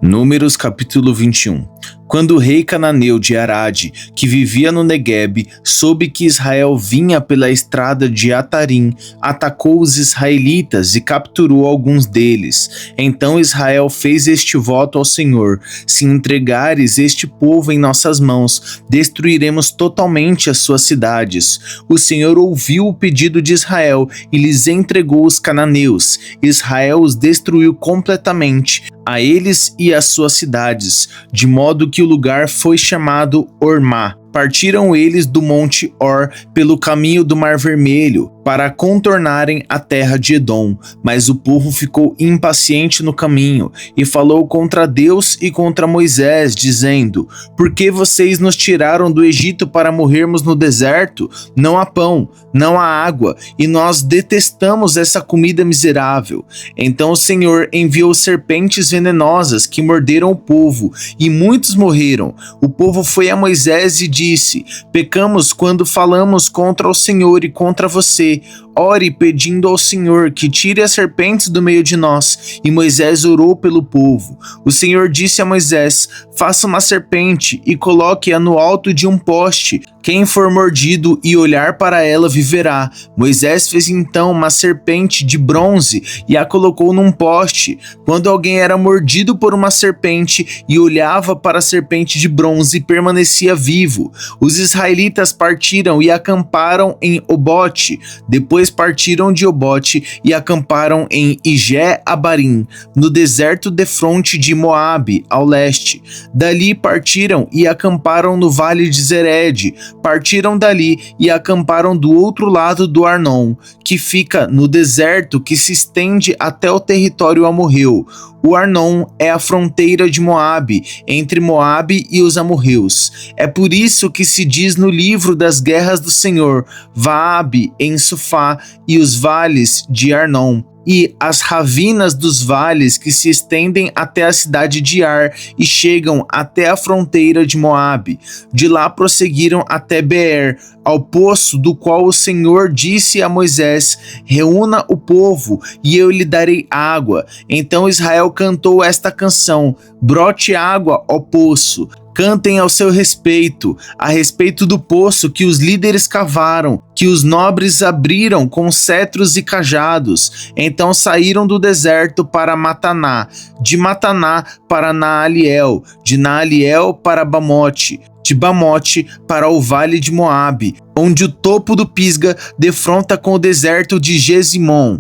Números capítulo 21. Quando o rei cananeu de Arade, que vivia no Neguebe, soube que Israel vinha pela estrada de Atarim, atacou os israelitas e capturou alguns deles. Então Israel fez este voto ao Senhor: se entregares este povo em nossas mãos, destruiremos totalmente as suas cidades. O Senhor ouviu o pedido de Israel e lhes entregou os cananeus. Israel os destruiu completamente, a eles e às suas cidades, de modo que o lugar foi chamado Ormá. Partiram eles do monte Or pelo caminho do Mar Vermelho, para contornarem a terra de Edom. Mas o povo ficou impaciente no caminho, e falou contra Deus e contra Moisés, dizendo: por que vocês nos tiraram do Egito para morrermos no deserto? Não há pão, não há água, e nós detestamos essa comida miserável. Então o Senhor enviou serpentes venenosas que morderam o povo, e muitos morreram. O povo foi a Moisés e disse: pecamos quando falamos contra o Senhor e contra você. Ore pedindo ao Senhor que tire as serpentes do meio de nós. E Moisés orou pelo povo. O Senhor disse a Moisés: faça uma serpente e coloque-a no alto de um poste. Quem for mordido e olhar para ela viverá. Moisés fez então uma serpente de bronze e a colocou num poste. Quando alguém era mordido por uma serpente e olhava para a serpente de bronze, permanecia vivo. Os israelitas partiram e acamparam em Obote. Depois partiram de Obote e acamparam em Ijé-Abarim, no deserto defronte de Moabe, ao leste. Dali partiram e acamparam no vale de Zered. Partiram dali e acamparam do outro lado do Arnon, que fica no deserto que se estende até o território amorreu. O Arnon é a fronteira de Moabe, entre Moabe e os amorreus. É por isso que se diz no livro das guerras do Senhor: Vaabe em Sufá e os vales de Arnon, e as ravinas dos vales que se estendem até a cidade de Ar e chegam até a fronteira de Moabe. De lá prosseguiram até Beer, ao poço do qual o Senhor disse a Moisés: reúna o povo e eu lhe darei água. Então Israel cantou esta canção: brote água, ó poço. Cantem ao seu respeito, a respeito do poço que os líderes cavaram, que os nobres abriram com cetros e cajados. Então saíram do deserto para Mataná, de Mataná para Naaliel, de Naaliel para Bamote, de Bamote para o vale de Moabe, onde o topo do Pisga defronta com o deserto de Gesimon.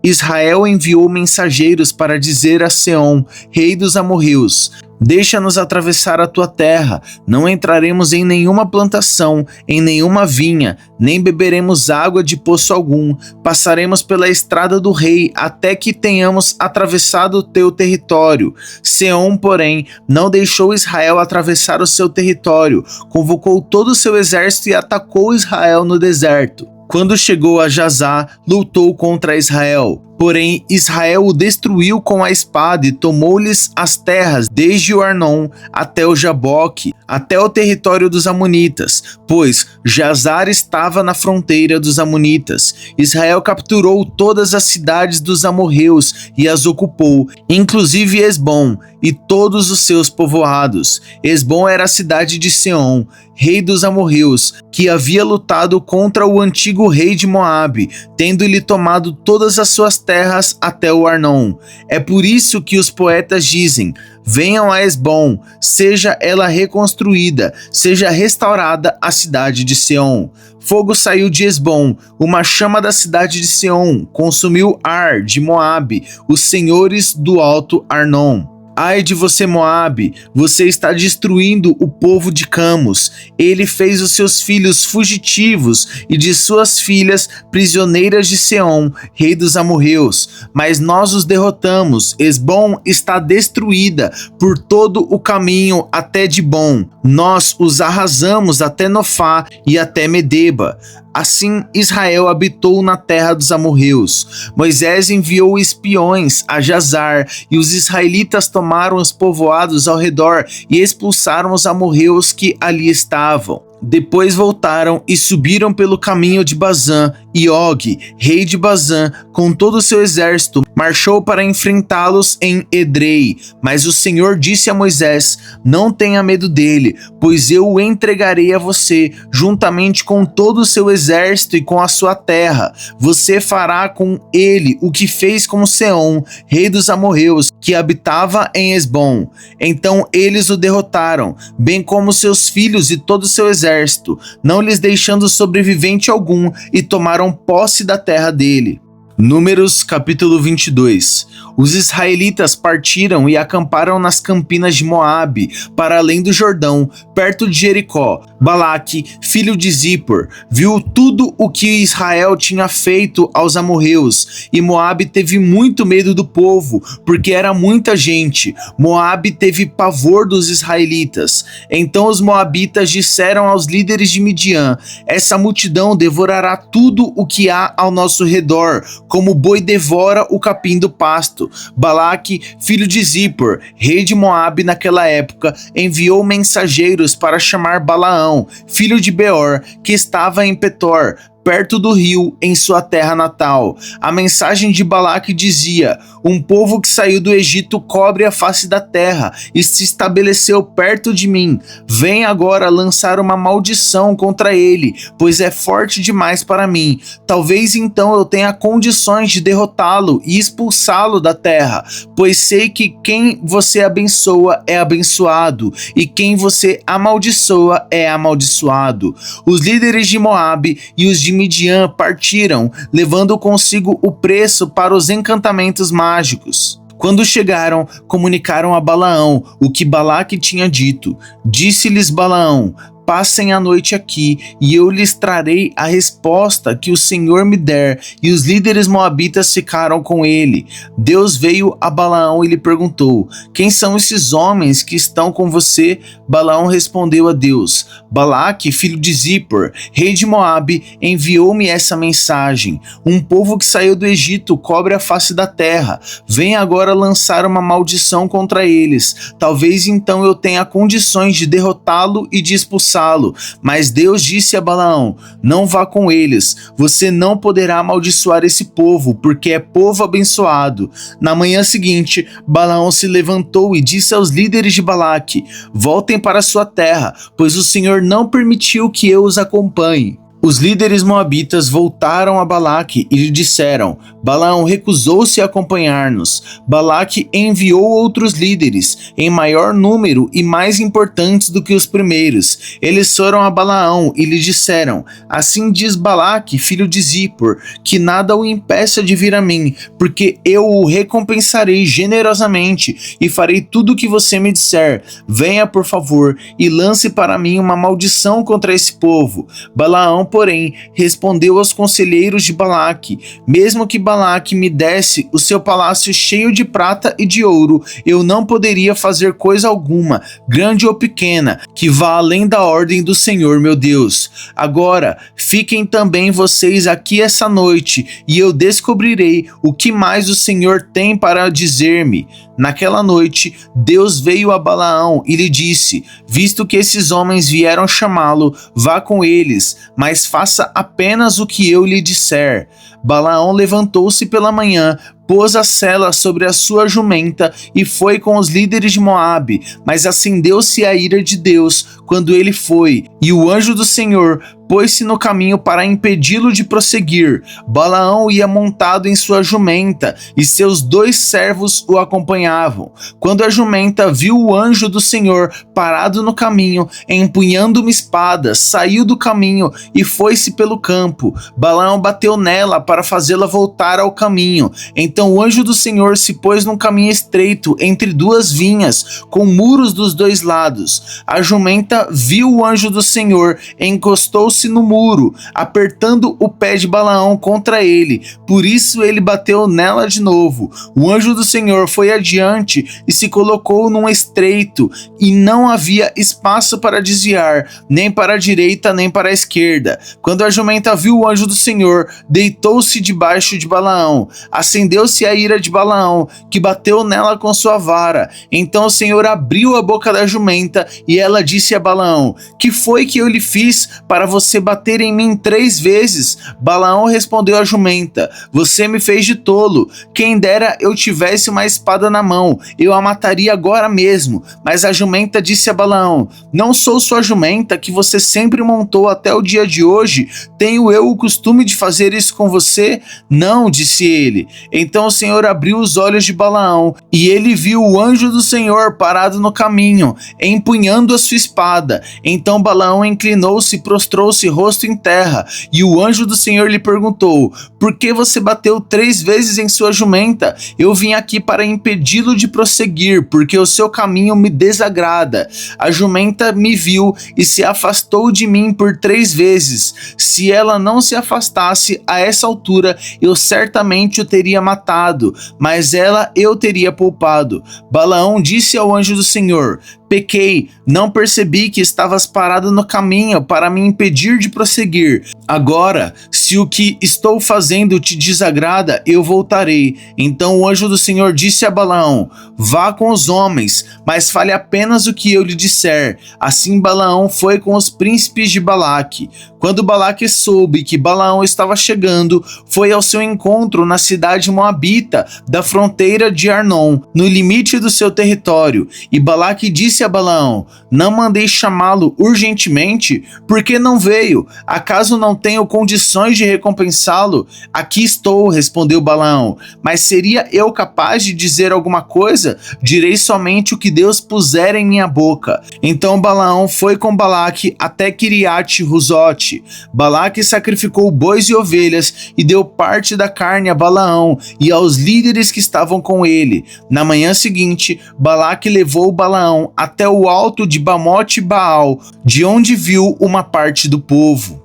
Israel enviou mensageiros para dizer a Seom, rei dos amorreus: deixa-nos atravessar a tua terra, não entraremos em nenhuma plantação, em nenhuma vinha, nem beberemos água de poço algum, passaremos pela estrada do rei até que tenhamos atravessado o teu território. Seom, porém, não deixou Israel atravessar o seu território, convocou todo o seu exército e atacou Israel no deserto. Quando chegou a Jazá, lutou contra Israel. Porém, Israel o destruiu com a espada e tomou-lhes as terras, desde o Arnon até o Jaboque, até o território dos amonitas, pois Jazar estava na fronteira dos amonitas. Israel capturou todas as cidades dos amorreus e as ocupou, inclusive Esbom e todos os seus povoados. Esbom era a cidade de Seom, rei dos amorreus, que havia lutado contra o antigo rei de Moabe, tendo-lhe tomado todas as suas terras até o Arnon. É por isso que os poetas dizem: venham a Esbom, seja ela reconstruída, seja restaurada a cidade de Seom. Fogo saiu de Esbom, uma chama da cidade de Seom consumiu Ar de Moabe, os senhores do alto Arnon. Ai de você, Moabe, você está destruindo o povo de Camos. Ele fez os seus filhos fugitivos e de suas filhas prisioneiras de Seom, rei dos amorreus. Mas nós os derrotamos. Esbom está destruída por todo o caminho até Dibom. Nós os arrasamos até Nofá e até Medeba. Assim Israel habitou na terra dos amorreus. Moisés enviou espiões a Jazar, e os israelitas tomaram os povoados ao redor e expulsaram os amorreus que ali estavam. Depois voltaram e subiram pelo caminho de Bazã E Og, rei de Bazã, com todo o seu exército, marchou para enfrentá-los em Edrei. Mas o Senhor disse a Moisés: não tenha medo dele, pois eu o entregarei a você, juntamente com todo o seu exército e com a sua terra. Você fará com ele o que fez com Seom, rei dos amorreus, que habitava em Hesbom. Então eles o derrotaram, bem como seus filhos e todo o seu exército, não lhes deixando sobrevivente algum, e tomaram posse da terra dele. Números capítulo 22. Os israelitas partiram e acamparam nas campinas de Moabe, para além do Jordão, perto de Jericó. Balaque, filho de Zippor, viu tudo o que Israel tinha feito aos amorreus, e Moabe teve muito medo do povo, porque era muita gente. Moabe teve pavor dos israelitas. Então os moabitas disseram aos líderes de Midian: essa multidão devorará tudo o que há ao nosso redor, como o boi devora o capim do pasto. Balaque, filho de Zippor, rei de Moabe naquela época, enviou mensageiros para chamar Balaão, filho de Beor, que estava em Petor, perto do rio, em sua terra natal. A mensagem de Balaque dizia: um povo que saiu do Egito cobre a face da terra e se estabeleceu perto de mim. Vem agora lançar uma maldição contra ele, pois é forte demais para mim. Talvez então eu tenha condições de derrotá-lo e expulsá-lo da terra, pois sei que quem você abençoa é abençoado, e quem você amaldiçoa é amaldiçoado. Os líderes de Moabe e os de Midian partiram, levando consigo o preço para os encantamentos mágicos. Quando chegaram, comunicaram a Balaão o que Balaque tinha dito. Disse-lhes Balaão: passem a noite aqui, e eu lhes trarei a resposta que o Senhor me der. E os líderes moabitas ficaram com ele. Deus veio a Balaão e lhe perguntou: quem são esses homens que estão com você? Balaão respondeu a Deus: Balaque, filho de Zippor, rei de Moabe, enviou-me essa mensagem: um povo que saiu do Egito cobre a face da terra. Vem agora lançar uma maldição contra eles. Talvez então eu tenha condições de derrotá-lo e de expulsá-lo. Mas Deus disse a Balaão: não vá com eles, você não poderá amaldiçoar esse povo, porque é povo abençoado. Na manhã seguinte, Balaão se levantou e disse aos líderes de Balaque: voltem para sua terra, pois o Senhor não permitiu que eu os acompanhe. Os líderes moabitas voltaram a Balaque e lhe disseram: Balaão recusou-se a acompanhar-nos. Balaque enviou outros líderes, em maior número e mais importantes do que os primeiros. Eles foram a Balaão e lhe disseram: assim diz Balaque, filho de Zippor, que nada o impeça de vir a mim, porque eu o recompensarei generosamente e farei tudo o que você me disser. Venha, por favor, e lance para mim uma maldição contra esse povo. Balaão, porém, respondeu aos conselheiros de Balaque: mesmo que Balaque me desse o seu palácio cheio de prata e de ouro, eu não poderia fazer coisa alguma, grande ou pequena, que vá além da ordem do Senhor meu Deus. Agora, fiquem também vocês aqui essa noite, e eu descobrirei o que mais o Senhor tem para dizer-me. Naquela noite, Deus veio a Balaão e lhe disse: visto que esses homens vieram chamá-lo, vá com eles, mas faça apenas o que eu lhe disser. Balaão levantou-se pela manhã, pôs a sela sobre a sua jumenta e foi com os líderes de Moabe, mas acendeu-se a ira de Deus quando ele foi, e o anjo do Senhor pôs-se no caminho para impedi-lo de prosseguir. Balaão ia montado em sua jumenta, e seus 2 servos o acompanhavam. Quando a jumenta viu o anjo do Senhor parado no caminho, empunhando uma espada, saiu do caminho e foi-se pelo campo. Balaão bateu nela para fazê-la voltar ao caminho. Então o anjo do Senhor se pôs num caminho estreito entre 2 vinhas, com muros dos 2 lados. A jumenta viu o anjo do Senhor, encostou-se no muro, apertando o pé de Balaão contra ele. Por isso ele bateu nela de novo. O anjo do Senhor foi adiante e se colocou num estreito, e não havia espaço para desviar, nem para a direita nem para a esquerda. Quando a jumenta viu o anjo do Senhor, deitou-se debaixo de Balaão, acendeu acendeu-se a ira de Balaão, que bateu nela com sua vara. Então o Senhor abriu a boca da jumenta, e ela disse a Balaão: que foi que eu lhe fiz para você bater em mim 3 vezes? Balaão respondeu à jumenta: você me fez de tolo. Quem dera eu tivesse uma espada na mão, eu a mataria agora mesmo. Mas a jumenta disse a Balaão: não sou sua jumenta, que você sempre montou até o dia de hoje? Tenho eu o costume de fazer isso com você? Não, disse ele. Então o Senhor abriu os olhos de Balaão, e ele viu o anjo do Senhor parado no caminho, empunhando a sua espada. Então Balaão inclinou-se e prostrou-se rosto em terra, e o anjo do Senhor lhe perguntou: por que você bateu 3 vezes em sua jumenta? Eu vim aqui para impedi-lo de prosseguir, porque o seu caminho me desagrada. A jumenta me viu e se afastou de mim por 3 vezes. Se ela não se afastasse a essa altura, eu certamente o teria matado, mas ela eu teria poupado. Balaão disse ao anjo do Senhor: pequei, não percebi que estavas parado no caminho para me impedir de prosseguir. Agora, se o que estou fazendo te desagrada, eu voltarei. Então o anjo do Senhor disse a Balaão: vá com os homens, mas fale apenas o que eu lhe disser. Assim Balaão foi com os príncipes de Balaque. Quando Balaque soube que Balaão estava chegando, foi ao seu encontro na cidade moabita da fronteira de Arnon, no limite do seu território. E Balaque disse a Balaão: não mandei chamá-lo urgentemente? Por que não veio? Acaso não tenho condições de recompensá-lo? Aqui estou, respondeu Balaão. Mas seria eu capaz de dizer alguma coisa? Direi somente o que Deus puser em minha boca. Então Balaão foi com Balaque até Quiriate-Huzote. Balaque sacrificou bois e ovelhas e deu parte da carne a Balaão e aos líderes que estavam com ele. Na manhã seguinte, Balaque levou Balaão até o alto de Bamote Baal, de onde viu uma parte do povo.